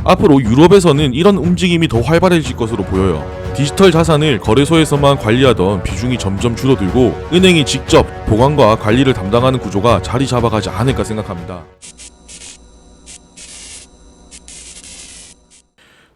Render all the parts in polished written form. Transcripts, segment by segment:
앞으로 유럽에서는 이런 움직임이 더 활발해질 것으로 보여요. 디지털 자산을 거래소에서만 관리하던 비중이 점점 줄어들고 은행이 직접 보관과 관리를 담당하는 구조가 자리 잡아가지 않을까 생각합니다.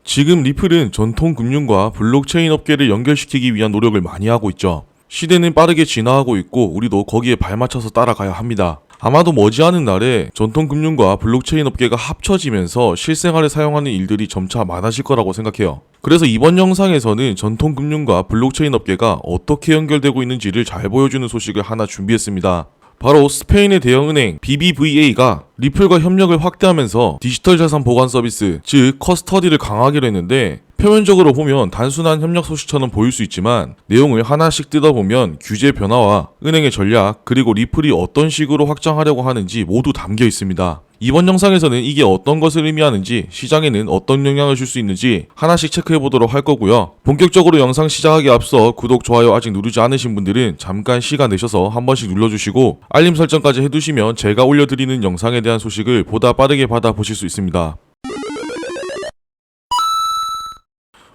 지금 리플은 전통 금융과 블록체인 업계를 연결시키기 위한 노력을 많이 하고 있죠. 시대는 빠르게 진화하고 있고 우리도 거기에 발맞춰서 따라가야 합니다. 아마도 머지않은 날에 전통 금융과 블록체인 업계가 합쳐지면서 실생활에 사용하는 일들이 점차 많아질 거라고 생각해요. 그래서 이번 영상에서는 전통 금융과 블록체인 업계가 어떻게 연결되고 있는지를 잘 보여주는 소식을 하나 준비했습니다. 바로 스페인의 대형은행 BBVA가 리플과 협력을 확대하면서 디지털 자산 보관 서비스, 즉 커스터디를 강화하기로 했는데, 표면적으로 보면 단순한 협력 소식처럼 보일 수 있지만 내용을 하나씩 뜯어보면 규제 변화와 은행의 전략, 그리고 리플이 어떤 식으로 확장하려고 하는지 모두 담겨 있습니다. 이번 영상에서는 이게 어떤 것을 의미하는지, 시장에는 어떤 영향을 줄 수 있는지 하나씩 체크해보도록 할 거고요. 본격적으로 영상 시작하기 앞서 구독, 좋아요 아직 누르지 않으신 분들은 잠깐 시간 내셔서 한 번씩 눌러주시고 알림 설정까지 해두시면 제가 올려드리는 영상에 대한 소식을 보다 빠르게 받아보실 수 있습니다.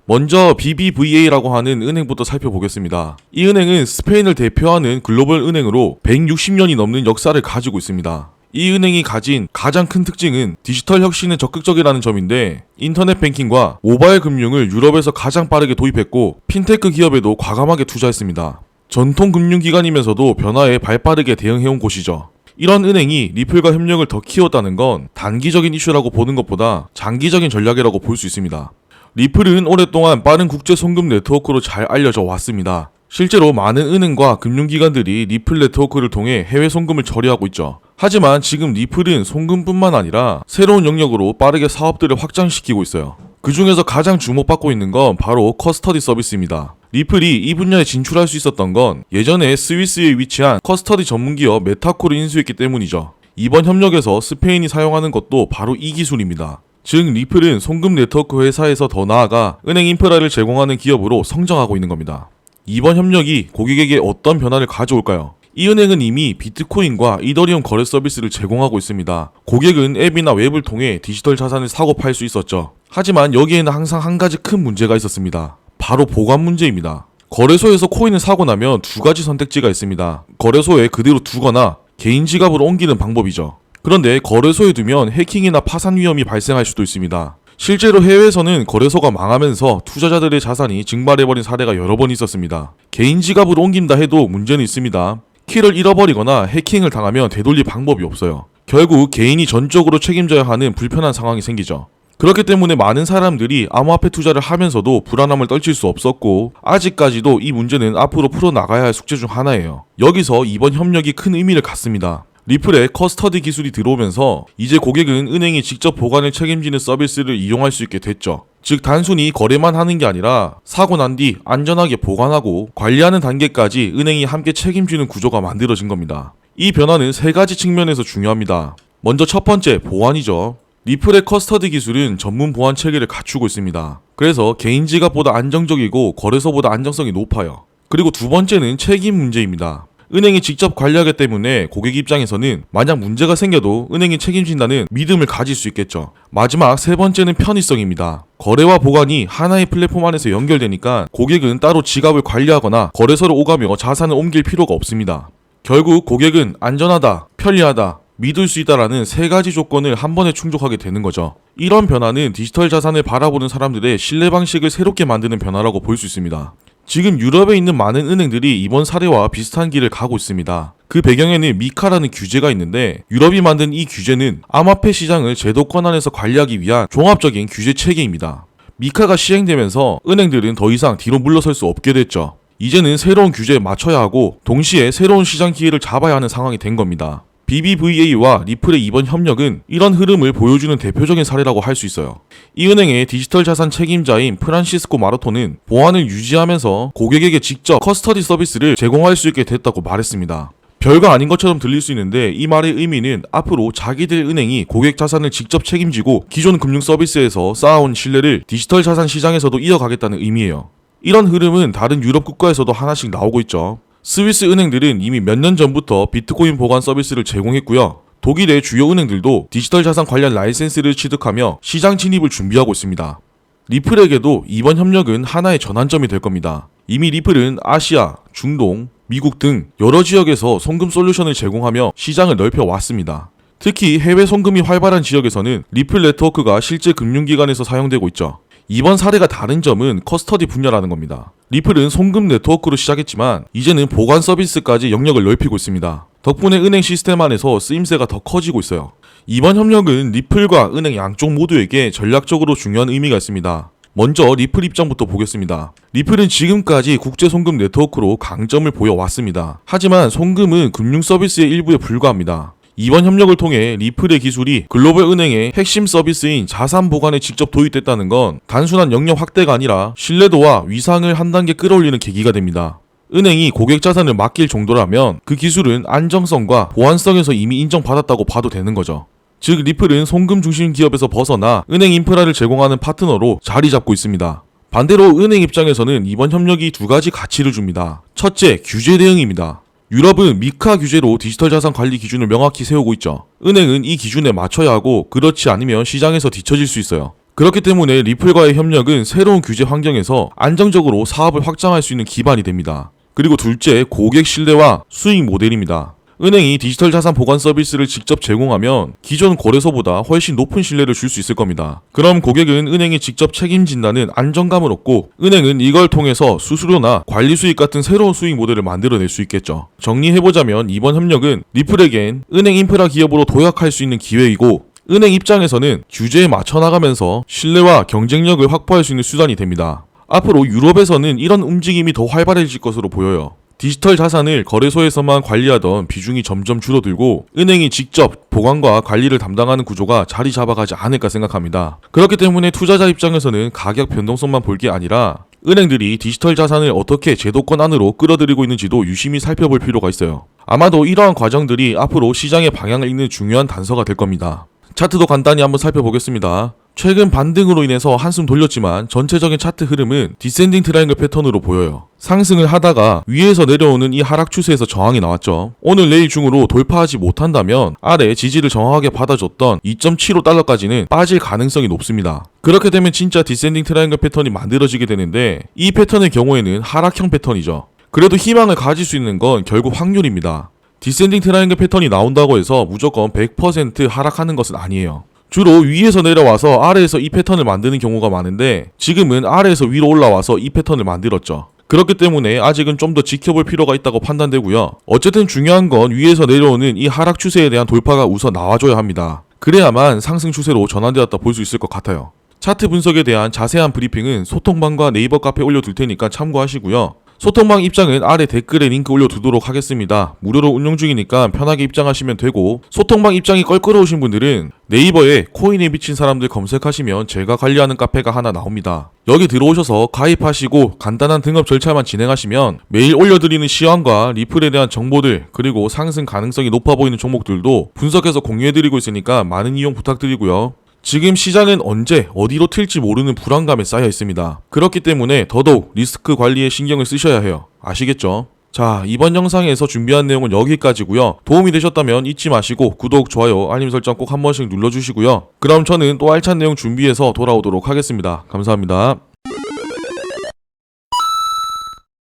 먼저 BBVA라고 하는 은행부터 살펴보겠습니다. 이 은행은 스페인을 대표하는 글로벌 은행으로 160년이 넘는 역사를 가지고 있습니다. 이 은행이 가진 가장 큰 특징은 디지털 혁신에 적극적이라는 점인데, 인터넷 뱅킹과 모바일 금융을 유럽에서 가장 빠르게 도입했고 핀테크 기업에도 과감하게 투자했습니다. 전통 금융기관이면서도 변화에 발빠르게 대응해온 곳이죠. 이런 은행이 리플과 협력을 더 키웠다는 건 단기적인 이슈라고 보는 것보다 장기적인 전략이라고 볼 수 있습니다. 리플은 오랫동안 빠른 국제 송금 네트워크로 잘 알려져 왔습니다. 실제로 많은 은행과 금융기관들이 리플 네트워크를 통해 해외 송금을 처리하고 있죠. 하지만 지금 리플은 송금뿐만 아니라 새로운 영역으로 빠르게 사업들을 확장시키고 있어요. 그 중에서 가장 주목받고 있는 건 바로 커스터디 서비스입니다. 리플이 이 분야에 진출할 수 있었던 건 예전에 스위스에 위치한 커스터디 전문기업 메타코를 인수했기 때문이죠. 이번 협력에서 스페인이 사용하는 것도 바로 이 기술입니다. 즉 리플은 송금 네트워크 회사에서 더 나아가 은행 인프라를 제공하는 기업으로 성장하고 있는 겁니다. 이번 협력이 고객에게 어떤 변화를 가져올까요? 이 은행은 이미 비트코인과 이더리움 거래 서비스를 제공하고 있습니다. 고객은 앱이나 웹을 통해 디지털 자산을 사고 팔 수 있었죠. 하지만 여기에는 항상 한 가지 큰 문제가 있었습니다. 바로 보관 문제입니다. 거래소에서 코인을 사고 나면 두 가지 선택지가 있습니다. 거래소에 그대로 두거나 개인 지갑으로 옮기는 방법이죠. 그런데 거래소에 두면 해킹이나 파산 위험이 발생할 수도 있습니다. 실제로 해외에서는 거래소가 망하면서 투자자들의 자산이 증발해버린 사례가 여러 번 있었습니다. 개인 지갑으로 옮긴다 해도 문제는 있습니다. 키를 잃어버리거나 해킹을 당하면 되돌릴 방법이 없어요. 결국 개인이 전적으로 책임져야 하는 불편한 상황이 생기죠. 그렇기 때문에 많은 사람들이 암호화폐 투자를 하면서도 불안함을 떨칠 수 없었고, 아직까지도 이 문제는 앞으로 풀어나가야 할 숙제 중 하나예요. 여기서 이번 협력이 큰 의미를 갖습니다. 리플에 커스터디 기술이 들어오면서 이제 고객은 은행이 직접 보관을 책임지는 서비스를 이용할 수 있게 됐죠. 즉 단순히 거래만 하는 게 아니라 사고 난 뒤 안전하게 보관하고 관리하는 단계까지 은행이 함께 책임지는 구조가 만들어진 겁니다. 이 변화는 세 가지 측면에서 중요합니다. 먼저 첫 번째, 보안이죠. 리플의 커스터디 기술은 전문 보안 체계를 갖추고 있습니다. 그래서 개인 지갑보다 안정적이고 거래소보다 안정성이 높아요. 그리고 두 번째는 책임 문제입니다. 은행이 직접 관리하기 때문에 고객 입장에서는 만약 문제가 생겨도 은행이 책임진다는 믿음을 가질 수 있겠죠. 마지막 세 번째는 편의성입니다. 거래와 보관이 하나의 플랫폼 안에서 연결되니까 고객은 따로 지갑을 관리하거나 거래소를 오가며 자산을 옮길 필요가 없습니다. 결국 고객은 안전하다, 편리하다, 믿을 수 있다라는 세 가지 조건을 한 번에 충족하게 되는 거죠. 이런 변화는 디지털 자산을 바라보는 사람들의 신뢰 방식을 새롭게 만드는 변화라고 볼 수 있습니다. 지금 유럽에 있는 많은 은행들이 이번 사례와 비슷한 길을 가고 있습니다. 그 배경에는 미카라는 규제가 있는데, 유럽이 만든 이 규제는 암호화폐 시장을 제도권 안에서 관리하기 위한 종합적인 규제 체계입니다. 미카가 시행되면서 은행들은 더 이상 뒤로 물러설 수 없게 됐죠. 이제는 새로운 규제에 맞춰야 하고 동시에 새로운 시장 기회를 잡아야 하는 상황이 된 겁니다. BBVA와 리플의 이번 협력은 이런 흐름을 보여주는 대표적인 사례라고 할 수 있어요. 이 은행의 디지털 자산 책임자인 프란시스코 마르토는 보안을 유지하면서 고객에게 직접 커스터디 서비스를 제공할 수 있게 됐다고 말했습니다. 별거 아닌 것처럼 들릴 수 있는데 이 말의 의미는 앞으로 자기들 은행이 고객 자산을 직접 책임지고 기존 금융 서비스에서 쌓아온 신뢰를 디지털 자산 시장에서도 이어가겠다는 의미예요. 이런 흐름은 다른 유럽 국가에서도 하나씩 나오고 있죠. 스위스 은행들은 이미 몇 년 전부터 비트코인 보관 서비스를 제공했고요. 독일의 주요 은행들도 디지털 자산 관련 라이센스를 취득하며 시장 진입을 준비하고 있습니다. 리플에게도 이번 협력은 하나의 전환점이 될 겁니다. 이미 리플은 아시아, 중동, 미국 등 여러 지역에서 송금 솔루션을 제공하며 시장을 넓혀왔습니다. 특히 해외 송금이 활발한 지역에서는 리플 네트워크가 실제 금융기관에서 사용되고 있죠. 이번 사례가 다른 점은 커스터디 분야라는 겁니다. 리플은 송금 네트워크로 시작했지만 이제는 보관 서비스까지 영역을 넓히고 있습니다. 덕분에 은행 시스템 안에서 쓰임새가 더 커지고 있어요. 이번 협력은 리플과 은행 양쪽 모두에게 전략적으로 중요한 의미가 있습니다. 먼저 리플 입장부터 보겠습니다. 리플은 지금까지 국제 송금 네트워크로 강점을 보여왔습니다. 하지만 송금은 금융 서비스의 일부에 불과합니다. 이번 협력을 통해 리플의 기술이 글로벌 은행의 핵심 서비스인 자산 보관에 직접 도입됐다는 건 단순한 영역 확대가 아니라 신뢰도와 위상을 한 단계 끌어올리는 계기가 됩니다. 은행이 고객 자산을 맡길 정도라면 그 기술은 안정성과 보안성에서 이미 인정받았다고 봐도 되는 거죠. 즉 리플은 송금 중심 기업에서 벗어나 은행 인프라를 제공하는 파트너로 자리 잡고 있습니다. 반대로 은행 입장에서는 이번 협력이 두 가지 가치를 줍니다. 첫째, 규제 대응입니다. 유럽은 미카 규제로 디지털 자산 관리 기준을 명확히 세우고 있죠. 은행은 이 기준에 맞춰야 하고 그렇지 않으면 시장에서 뒤처질 수 있어요. 그렇기 때문에 리플과의 협력은 새로운 규제 환경에서 안정적으로 사업을 확장할 수 있는 기반이 됩니다. 그리고 둘째, 고객 신뢰와 수익 모델입니다. 은행이 디지털 자산 보관 서비스를 직접 제공하면 기존 거래소보다 훨씬 높은 신뢰를 줄 수 있을 겁니다. 그럼 고객은 은행이 직접 책임진다는 안정감을 얻고 은행은 이걸 통해서 수수료나 관리 수익 같은 새로운 수익 모델을 만들어낼 수 있겠죠. 정리해보자면 이번 협력은 리플에겐 은행 인프라 기업으로 도약할 수 있는 기회이고 은행 입장에서는 규제에 맞춰 나가면서 신뢰와 경쟁력을 확보할 수 있는 수단이 됩니다. 앞으로 유럽에서는 이런 움직임이 더 활발해질 것으로 보여요. 디지털 자산을 거래소에서만 관리하던 비중이 점점 줄어들고 은행이 직접 보관과 관리를 담당하는 구조가 자리 잡아가지 않을까 생각합니다. 그렇기 때문에 투자자 입장에서는 가격 변동성만 볼 게 아니라 은행들이 디지털 자산을 어떻게 제도권 안으로 끌어들이고 있는지도 유심히 살펴볼 필요가 있어요. 아마도 이러한 과정들이 앞으로 시장의 방향을 잇는 중요한 단서가 될 겁니다. 차트도 간단히 한번 살펴보겠습니다. 최근 반등으로 인해서 한숨 돌렸지만 전체적인 차트 흐름은 디센딩 트라이앵글 패턴으로 보여요. 상승을 하다가 위에서 내려오는 이 하락 추세에서 저항이 나왔죠. 오늘 내일 중으로 돌파하지 못한다면 아래 지지를 정확하게 받아줬던 2.75달러까지는 빠질 가능성이 높습니다. 그렇게 되면 진짜 디센딩 트라이앵글 패턴이 만들어지게 되는데 이 패턴의 경우에는 하락형 패턴이죠. 그래도 희망을 가질 수 있는 건 결국 확률입니다. 디센딩 트라이앵글 패턴이 나온다고 해서 무조건 100% 하락하는 것은 아니에요. 주로 위에서 내려와서 아래에서 이 패턴을 만드는 경우가 많은데 지금은 아래에서 위로 올라와서 이 패턴을 만들었죠. 그렇기 때문에 아직은 좀 더 지켜볼 필요가 있다고 판단되고요. 어쨌든 중요한 건 위에서 내려오는 이 하락 추세에 대한 돌파가 우선 나와줘야 합니다. 그래야만 상승 추세로 전환되었다 볼 수 있을 것 같아요. 차트 분석에 대한 자세한 브리핑은 소통방과 네이버 카페에 올려둘 테니까 참고하시고요. 소통방 입장은 아래 댓글에 링크 올려두도록 하겠습니다. 무료로 운영 중이니까 편하게 입장하시면 되고 소통방 입장이 껄끄러우신 분들은 네이버에 코인에 미친 사람들 검색하시면 제가 관리하는 카페가 하나 나옵니다. 여기 들어오셔서 가입하시고 간단한 등업 절차만 진행하시면 매일 올려드리는 시황과 리플에 대한 정보들 그리고 상승 가능성이 높아 보이는 종목들도 분석해서 공유해드리고 있으니까 많은 이용 부탁드리고요. 지금 시장은 언제 어디로 튈지 모르는 불안감에 쌓여 있습니다. 그렇기 때문에 더더욱 리스크 관리에 신경을 쓰셔야 해요. 아시겠죠? 자, 이번 영상에서 준비한 내용은 여기까지고요. 도움이 되셨다면 잊지 마시고 구독, 좋아요, 알림 설정 꼭 한 번씩 눌러주시고요. 그럼 저는 또 알찬 내용 준비해서 돌아오도록 하겠습니다. 감사합니다.